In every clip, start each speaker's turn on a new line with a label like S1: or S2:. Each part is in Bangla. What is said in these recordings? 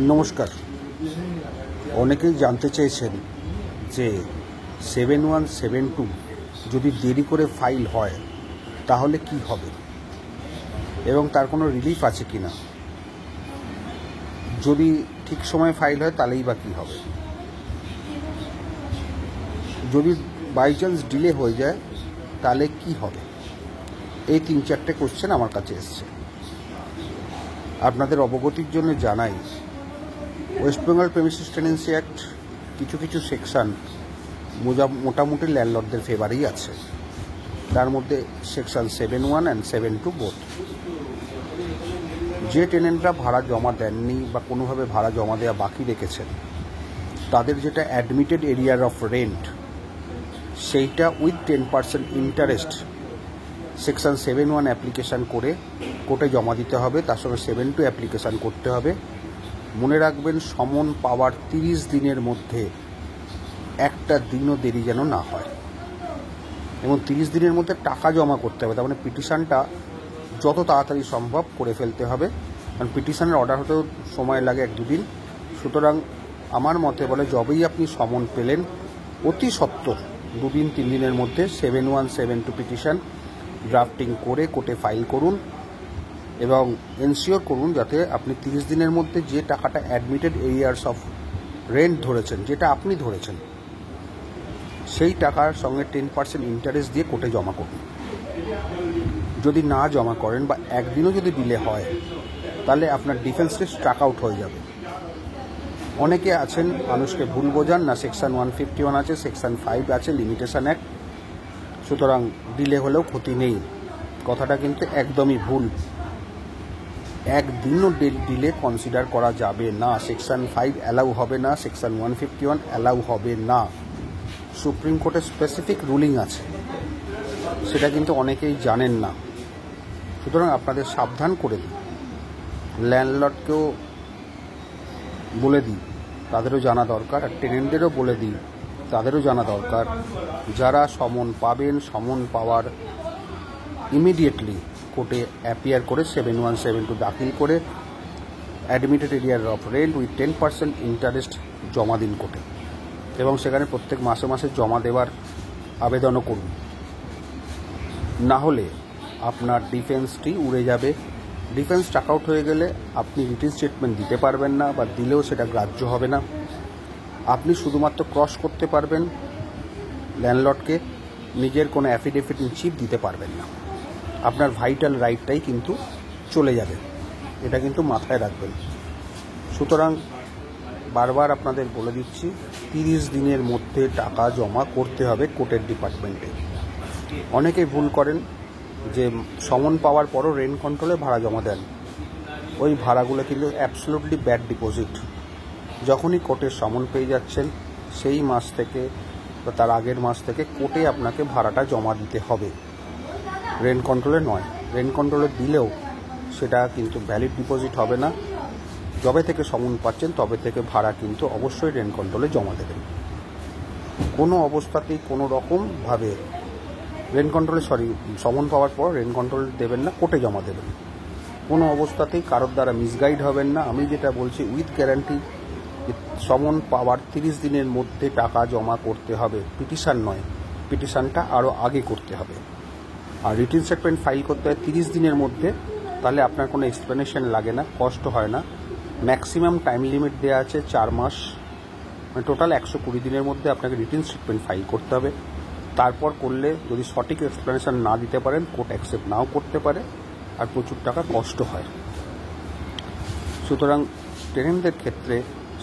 S1: নমস্কার। অনেকেই জানতে চেয়েছেন যে 7172 যদি দেরি করে ফাইল হয় তাহলে কি হবে এবং তার কোনো রিলিফ আছে কি না, যদি ঠিক সময় ফাইল হয় তাহলেই বা কী হবে, যদি বাই চান্স ডিলে হয়ে যায় তাহলে কি হবে। এই 3-4টে কোশ্চেন আমার কাছে এসছে। আপনাদের অবগতির জন্য জানাই, West Bengal premises tenancy act কিছু কিছু সেকশান মোটামুটি ল্যান্ডলর্ডদের ফেভারেই আছে। তার মধ্যে সেকশান 71 অ্যান্ড 72 বোথ। যে টেনেন্টরা ভাড়া জমা দেননি বা কোনোভাবে ভাড়া জমা দেওয়া বাকি রেখেছেন, তাদের যেটা অ্যাডমিটেড এরিয়ার অফ রেন্ট সেইটা উইথ 10% ইন্টারেস্ট সেকশান 71 অ্যাপ্লিকেশান করে কোর্টে জমা দিতে হবে। তার সঙ্গে 72 অ্যাপ্লিকেশান করতে হবে। মনে রাখবেন, সমন পাওয়ার 30 দিনের মধ্যে একটা দিনও দেরি যেন না হয়, এবং 30 দিনের মধ্যে টাকা জমা করতে হবে। তার মানে পিটিশানটা যত তাড়াতাড়ি সম্ভব করে ফেলতে হবে, কারণ পিটিশানের অর্ডার হতেও সময় লাগে 1-2 দিন। সুতরাং আমার মতে বলে, যবেই আপনি সমন পেলেন অতি সত্বর 2 দিন 3 দিনের মধ্যে 7172 পিটিশান ড্রাফটিং করে কোর্টে ফাইল করুন এবং এনশিওর করুন যাতে আপনি 30 দিনের মধ্যে যে টাকাটা অ্যাডমিটেড এরিয়ার্স অফ রেন্ট ধরেছেন, যেটা আপনি ধরেছেন, সেই টাকার সঙ্গে 10% ইন্টারেস্ট দিয়ে কোর্টে জমা করুন। যদি না জমা করেন বা একদিনও যদি ডিলে হয়, তাহলে আপনার ডিফেন্স লিস্ট স্ট্রাক আউট হয়ে যাবে। অনেকে আছেন মানুষকে ভুল বোঝান, না সেকশান 151 আছে, সেকশান 5 আছে, লিমিটেশন অ্যাক্ট, সুতরাং ডিলে হলেও ক্ষতি নেই। কথাটা কিন্তু একদমই ভুল। একদিনও ডিলে কনসিডার করা যাবে না। সেকশান 5 অ্যালাউ হবে না, সেকশান 151 অ্যালাউ হবে না। সুপ্রিম কোর্টের স্পেসিফিক রুলিং আছে, সেটা কিন্তু অনেকেই জানেন না। সুতরাং আপনাদের সাবধান করে দিই, ল্যান্ডলর্ডকেও বলে দিই, তাদেরও জানা দরকার, আর টেনেন্টদেরও বলে দিই, তাদেরও জানা দরকার। যারা সমন পাবেন, সমন পাওয়ার ইমিডিয়েটলি কোর্টে অ্যাপিয়ার করে 7172 দাখিল করে অ্যাডমিটেড এরিয়ার অফ রেন্ট উইথ 10% ইন্টারেস্ট জমা দিন কোর্টে, এবং সেখানে প্রত্যেক মাসে মাসে জমা দেওয়ার আবেদনও করুন। না হলে আপনার ডিফেন্সটি উড়ে যাবে। ডিফেন্স স্ট্রাক আউট হয়ে গেলে আপনি রিটিন স্টেটমেন্ট দিতে পারবেন না, বা দিলেও সেটা গ্রাহ্য হবে না। আপনি শুধুমাত্র ক্রস করতে পারবেন ল্যান্ডলর্ডকে, নিজের কোনো অ্যাফিডেভিট ইন চিফ দিতে পারবেন না। আপনার ভাইটাল রাইটটাই কিন্তু চলে যাবে, এটা কিন্তু মাথায় রাখবেন। সুতরাং বারবার আপনাদের বলে দিচ্ছি, 30 দিনের মধ্যে টাকা জমা করতে হবে কোর্টের ডিপার্টমেন্টে। অনেকে ভুল করেন যে সমন পাওয়ার পরও রেন্ট কন্ট্রোলে ভাড়া জমা দেন। ওই ভাড়াগুলো কিন্তু অ্যাবসলিউটলি ব্যাড ডিপোজিট। যখনই কোর্টের সমন পেয়ে যাচ্ছেন, সেই মাস থেকে বা তার আগের মাস থেকে কোর্টে আপনাকে ভাড়াটা জমা দিতে হবে, রেন্ট কন্ট্রোলে নয়। রেন্ট কন্ট্রোলে দিলেও সেটা কিন্তু ভ্যালিড ডিপোজিট হবে না। যবে থেকে সমন পাচ্ছেন তবে থেকে ভাড়া কিন্তু অবশ্যই রেন্ট কন্ট্রোলে জমা দেবেন। কোনো অবস্থাতেই কোনো রকমভাবে সমন পাওয়ার পর রেন্ট কন্ট্রোল দেবেন না, কোর্টে জমা দেবেন। কোনো অবস্থাতেই কারোর দ্বারা মিসগাইড হবেন না। আমি যেটা বলছি উইথ গ্যারান্টি, সমন পাওয়ার 30 দিনের মধ্যে টাকা জমা করতে হবে, পিটিশান নয়। পিটিশানটা আরও আগে করতে হবে। আর রিটিন স্টেটমেন্ট ফাইল করতে হয় 30 দিনের মধ্যে, তাহলে আপনার কোনো এক্সপ্লেনেশন লাগে না, কষ্ট হয় না। ম্যাক্সিমাম টাইম লিমিট দেওয়া আছে 4 মাস, মানে টোটাল 120 দিনের মধ্যে আপনাকে রিটিন স্টেটমেন্ট ফাইল করতে হবে। তারপর করলে যদি সঠিক এক্সপ্লেনেশন না দিতে পারেন, কোর্ট অ্যাকসেপ্ট নাও করতে পারে, আর প্রচুর টাকা কষ্ট হয়। সুতরাং টেনেন্টদের ক্ষেত্রে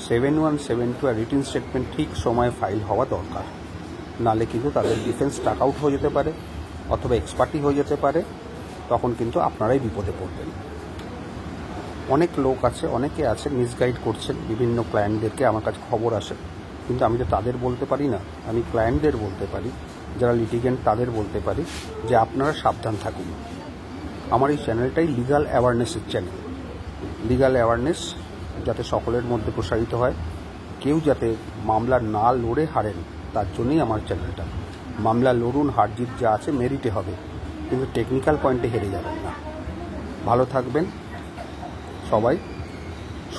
S1: 7172 আর রিটিন স্টেটমেন্ট ঠিক সময়ে ফাইল হওয়া দরকার, নালে কিন্তু তাদের ডিফেন্স স্ট্রাক আউট হয়ে যেতে পারে অথবা এক্সপার্টি হয়ে যেতে পারে। তখন কিন্তু আপনারাই বিপদে পড়বেন। অনেক লোক আছে, অনেকে আছে মিসগাইড করছেন বিভিন্ন ক্লায়েন্টদেরকে। আমার কাছে খবর আসে, কিন্তু আমি তো তাদের বলতে পারি না, আমি ক্লায়েন্টদের বলতে পারি, যারা লিটিগেন্ট তাদের বলতে পারি যে আপনারা সাবধান থাকুন। আমার এই চ্যানেলটাই লিগাল অ্যাওয়ারনেসের চ্যানেল। লিগাল অ্যাওয়ারনেস যাতে সকলের মধ্যে প্রসারিত হয়, কেউ যাতে মামলা না লড়ে হারেন, তার জন্যই আমার চ্যানেলটা। মামলা লড়ুন, হারজিত যা আছে মেরিটে হবে, কিন্তু টেকনিক্যাল পয়েন্টে হেরে যাবেন না। ভালো থাকবেন সবাই,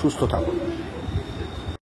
S1: সুস্থ থাকুন।